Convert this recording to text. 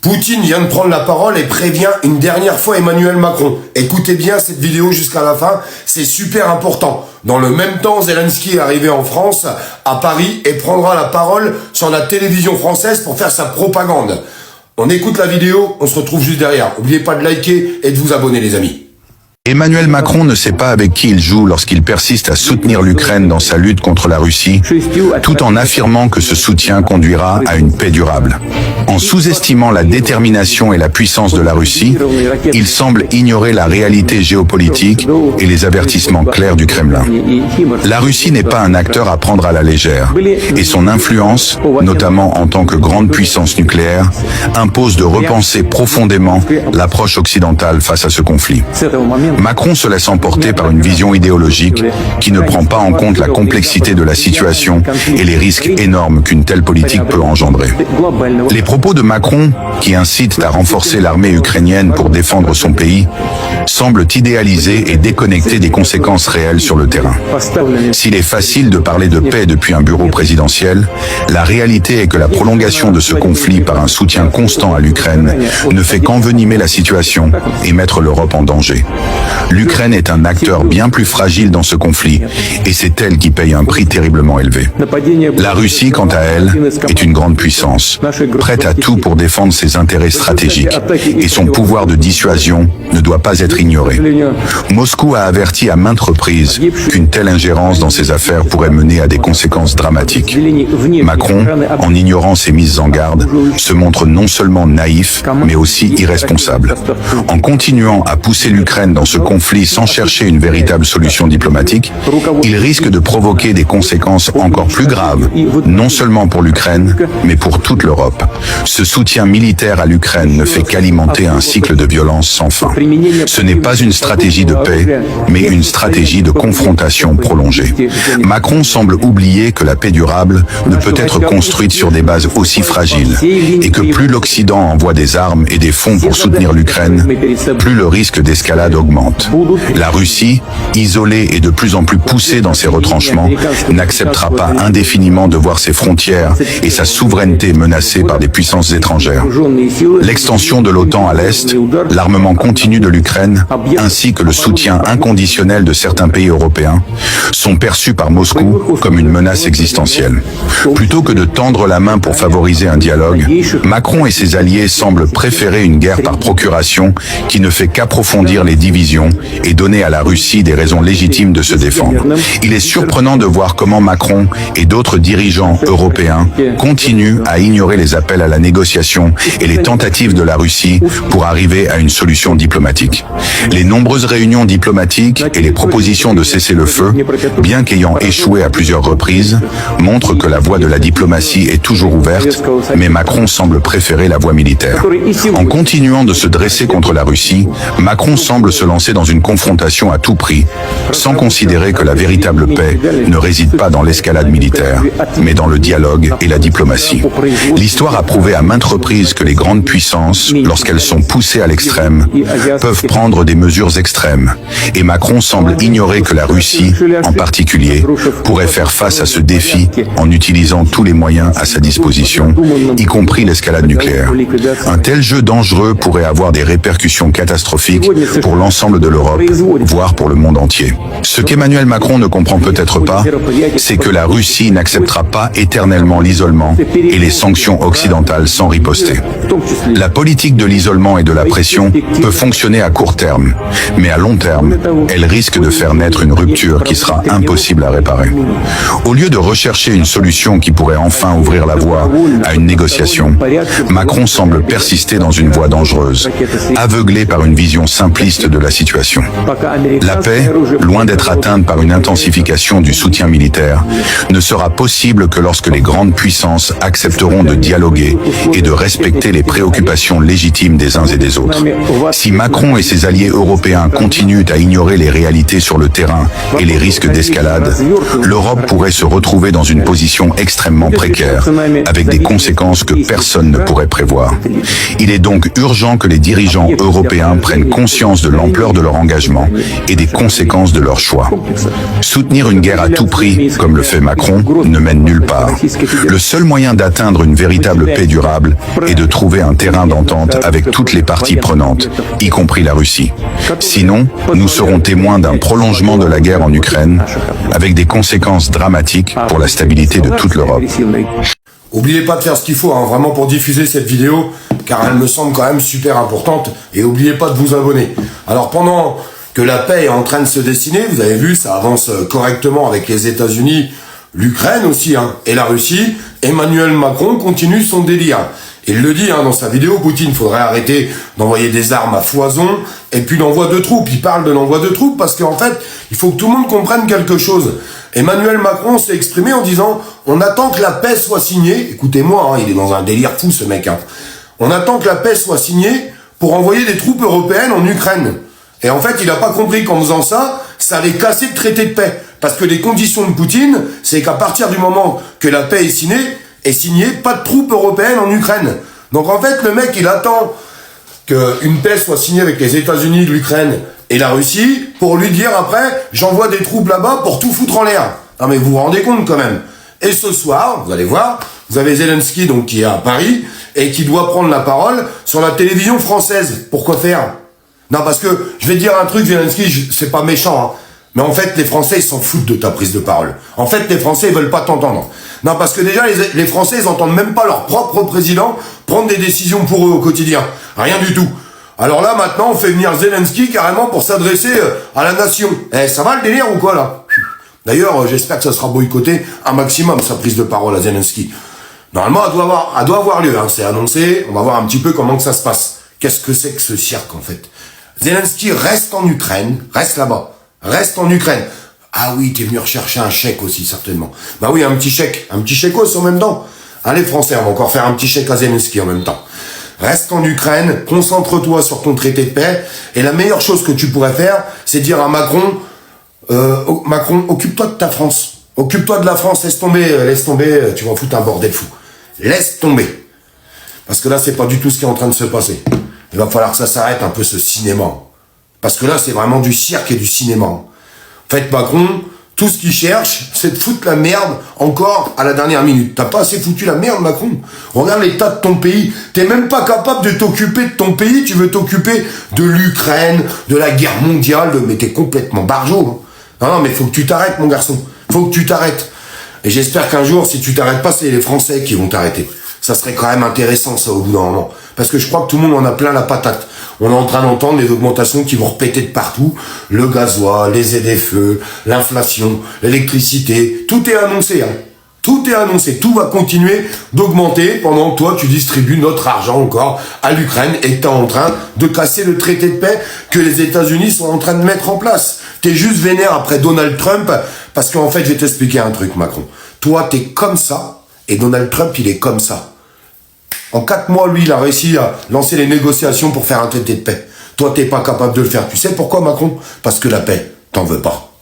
Poutine vient de prendre la parole et prévient une dernière fois Emmanuel Macron. Écoutez bien cette vidéo jusqu'à la fin, c'est super important. Dans le même temps, Zelensky est arrivé en France, à Paris, et prendra la parole sur la télévision française pour faire sa propagande. On écoute la vidéo, on se retrouve juste derrière. N'oubliez pas de liker et de vous abonner les amis. Emmanuel Macron ne sait pas avec qui il joue lorsqu'il persiste à soutenir l'Ukraine dans sa lutte contre la Russie, tout en affirmant que ce soutien conduira à une paix durable. En sous-estimant la détermination et la puissance de la Russie, il semble ignorer la réalité géopolitique et les avertissements clairs du Kremlin. La Russie n'est pas un acteur à prendre à la légère, et son influence, notamment en tant que grande puissance nucléaire, impose de repenser profondément l'approche occidentale face à ce conflit. Macron se laisse emporter par une vision idéologique qui ne prend pas en compte la complexité de la situation et les risques énormes qu'une telle politique peut engendrer. Les propos de Macron, qui incitent à renforcer l'armée ukrainienne pour défendre son pays, semblent idéalisés et déconnectés des conséquences réelles sur le terrain. S'il est facile de parler de paix depuis un bureau présidentiel, la réalité est que la prolongation de ce conflit par un soutien constant à l'Ukraine ne fait qu'envenimer la situation et mettre l'Europe en danger. L'Ukraine est un acteur bien plus fragile dans ce conflit, et c'est elle qui paye un prix terriblement élevé. La Russie, quant à elle, est une grande puissance, prête à tout pour défendre ses intérêts stratégiques, et son pouvoir de dissuasion ne doit pas être ignoré. Moscou a averti à maintes reprises qu'une telle ingérence dans ses affaires pourrait mener à des conséquences dramatiques. Macron, en ignorant ces mises en garde, se montre non seulement naïf, mais aussi irresponsable. En continuant à pousser l'Ukraine dans ce conflit sans chercher une véritable solution diplomatique, il risque de provoquer des conséquences encore plus graves, non seulement pour l'Ukraine, mais pour toute l'Europe. Ce soutien militaire à l'Ukraine ne fait qu'alimenter un cycle de violence sans fin. Ce n'est pas une stratégie de paix, mais une stratégie de confrontation prolongée. Macron semble oublier que la paix durable ne peut être construite sur des bases aussi fragiles, et que plus l'Occident envoie des armes et des fonds pour soutenir l'Ukraine, plus le risque d'escalade augmente. La Russie, isolée et de plus en plus poussée dans ses retranchements, n'acceptera pas indéfiniment de voir ses frontières et sa souveraineté menacées par des puissances étrangères. L'extension de l'OTAN à l'Est, l'armement continu de l'Ukraine, ainsi que le soutien inconditionnel de certains pays européens, sont perçus par Moscou comme une menace existentielle. Plutôt que de tendre la main pour favoriser un dialogue, Macron et ses alliés semblent préférer une guerre par procuration qui ne fait qu'approfondir les divisions et donner à la Russie des raisons légitimes de se défendre. Il est surprenant de voir comment Macron et d'autres dirigeants européens continuent à ignorer les appels à la négociation et les tentatives de la Russie pour arriver à une solution diplomatique. Les nombreuses réunions diplomatiques et les propositions de cessez-le-feu, bien qu'ayant échoué à plusieurs reprises, montrent que la voie de la diplomatie est toujours ouverte, mais Macron semble préférer la voie militaire. En continuant de se dresser contre la Russie, Macron semble se lancer dans une confrontation à tout prix, sans considérer que la véritable paix ne réside pas dans l'escalade militaire, mais dans le dialogue et la diplomatie. L'histoire a prouvé à maintes reprises que les grandes puissances, lorsqu'elles sont poussées à l'extrême, peuvent prendre des mesures extrêmes, et Macron semble ignorer que la Russie, en particulier, pourrait faire face à ce défi en utilisant tous les moyens à sa disposition, y compris l'escalade nucléaire. Un tel jeu dangereux pourrait avoir des répercussions catastrophiques pour l'ensemble de l'Europe, voire pour le monde entier. Ce qu'Emmanuel Macron ne comprend peut-être pas, c'est que la Russie n'acceptera pas éternellement l'isolement et les sanctions occidentales sans riposter. La politique de l'isolement et de la pression peut fonctionner à court terme, mais à long terme, elle risque de faire naître une rupture qui sera impossible à réparer. Au lieu de rechercher une solution qui pourrait enfin ouvrir la voie à une négociation, Macron semble persister dans une voie dangereuse, aveuglé par une vision simpliste de la situation. La paix, loin d'être atteinte par une intensification du soutien militaire, ne sera possible que lorsque les grandes puissances accepteront de dialoguer et de respecter les préoccupations légitimes des uns et des autres. Si Macron et ses alliés européens continuent à ignorer les réalités sur le terrain et les risques d'escalade, l'Europe pourrait se retrouver dans une position extrêmement précaire, avec des conséquences que personne ne pourrait prévoir. Il est donc urgent que les dirigeants européens prennent conscience de l'ampleur l'ampleur de leur engagement et des conséquences de leur choix. Soutenir une guerre à tout prix, comme le fait Macron, ne mène nulle part. Le seul moyen d'atteindre une véritable paix durable est de trouver un terrain d'entente avec toutes les parties prenantes, y compris la Russie. Sinon, nous serons témoins d'un prolongement de la guerre en Ukraine, avec des conséquences dramatiques pour la stabilité de toute l'Europe. Oubliez pas de faire ce qu'il faut, hein, vraiment pour diffuser cette vidéo, car elle me semble quand même super importante, et oubliez pas de vous abonner. Alors pendant que la paix est en train de se dessiner, vous avez vu, ça avance correctement avec les États-Unis, l'Ukraine aussi, hein, et la Russie, Emmanuel Macron continue son délire. Il le dit hein, dans sa vidéo, Poutine, faudrait arrêter d'envoyer des armes à foison, et puis l'envoi de troupes. Il parle de l'envoi de troupes parce qu'en fait, il faut que tout le monde comprenne quelque chose. Emmanuel Macron s'est exprimé en disant « On attend que la paix soit signée ». Écoutez-moi, hein, il est dans un délire fou ce mec. Hein. On attend que la paix soit signée pour envoyer des troupes européennes en Ukraine. Et en fait, il n'a pas compris qu'en faisant ça, ça allait casser le traité de paix. Parce que les conditions de Poutine, c'est qu'à partir du moment que la paix est signée, pas de troupes européennes en Ukraine. Donc en fait, le mec, il attend qu'une paix soit signée avec les États-Unis, l'Ukraine et la Russie, pour lui dire après, j'envoie des troupes là-bas pour tout foutre en l'air. Non mais vous vous rendez compte quand même. Et ce soir, vous allez voir, vous avez Zelensky donc qui est à Paris, et qui doit prendre la parole sur la télévision française. Pourquoi faire? Non, parce que, je vais te dire un truc, Zelensky, c'est pas méchant, hein. Mais en fait, les Français, ils s'en foutent de ta prise de parole. En fait, les Français, ils veulent pas t'entendre. Non, parce que déjà, les Français, ils entendent même pas leur propre président prendre des décisions pour eux au quotidien. Rien du tout. Alors là, maintenant, on fait venir Zelensky carrément pour s'adresser à la nation. Eh, ça va le délire ou quoi, là? D'ailleurs, j'espère que ça sera boycotté un maximum, sa prise de parole à Zelensky. Normalement, elle doit avoir lieu, hein. C'est annoncé. On va voir un petit peu comment que ça se passe. Qu'est-ce que c'est que ce cirque, en fait? Zelensky reste en Ukraine, reste là-bas. Reste en Ukraine. Ah oui, t'es venu rechercher un chèque aussi, certainement. Bah oui, un petit chèquos en même temps. Hein, les Français, on va encore faire un petit chèque à Zelensky en même temps. Reste en Ukraine, concentre-toi sur ton traité de paix, et la meilleure chose que tu pourrais faire, c'est dire à Macron, Macron, occupe-toi de ta France. Occupe-toi de la France, laisse tomber, tu vas foutre un bordel fou. Laisse tomber. Parce que là, c'est pas du tout ce qui est en train de se passer. Il va falloir que ça s'arrête un peu, ce cinéma. Parce que là, c'est vraiment du cirque et du cinéma. En fait, Macron, tout ce qu'il cherche, c'est de foutre la merde encore à la dernière minute. T'as pas assez foutu la merde, Macron? Regarde l'état de ton pays. T'es même pas capable de t'occuper de ton pays. Tu veux t'occuper de l'Ukraine, de la guerre mondiale. Mais t'es complètement barjot. Hein. Non, mais faut que tu t'arrêtes, mon garçon. Faut que tu t'arrêtes. Et j'espère qu'un jour, si tu t'arrêtes pas, c'est les Français qui vont t'arrêter. Ça serait quand même intéressant, ça, au bout d'un moment. Parce que je crois que tout le monde en a plein la patate. On est en train d'entendre les augmentations qui vont repéter de partout. Le gasoil, les ZFE, l'inflation, l'électricité. Tout est annoncé, hein. Tout est annoncé. Tout va continuer d'augmenter pendant que toi, tu distribues notre argent encore à l'Ukraine et que t'es en train de casser le traité de paix que les États-Unis sont en train de mettre en place. T'es juste vénère après Donald Trump parce qu'en fait, je vais t'expliquer un truc, Macron. Toi, t'es comme ça et Donald Trump, il est comme ça. En 4 mois, lui, il a réussi à lancer les négociations pour faire un traité de paix. Toi, t'es pas capable de le faire. Tu sais pourquoi, Macron? Parce que la paix, t'en veux pas.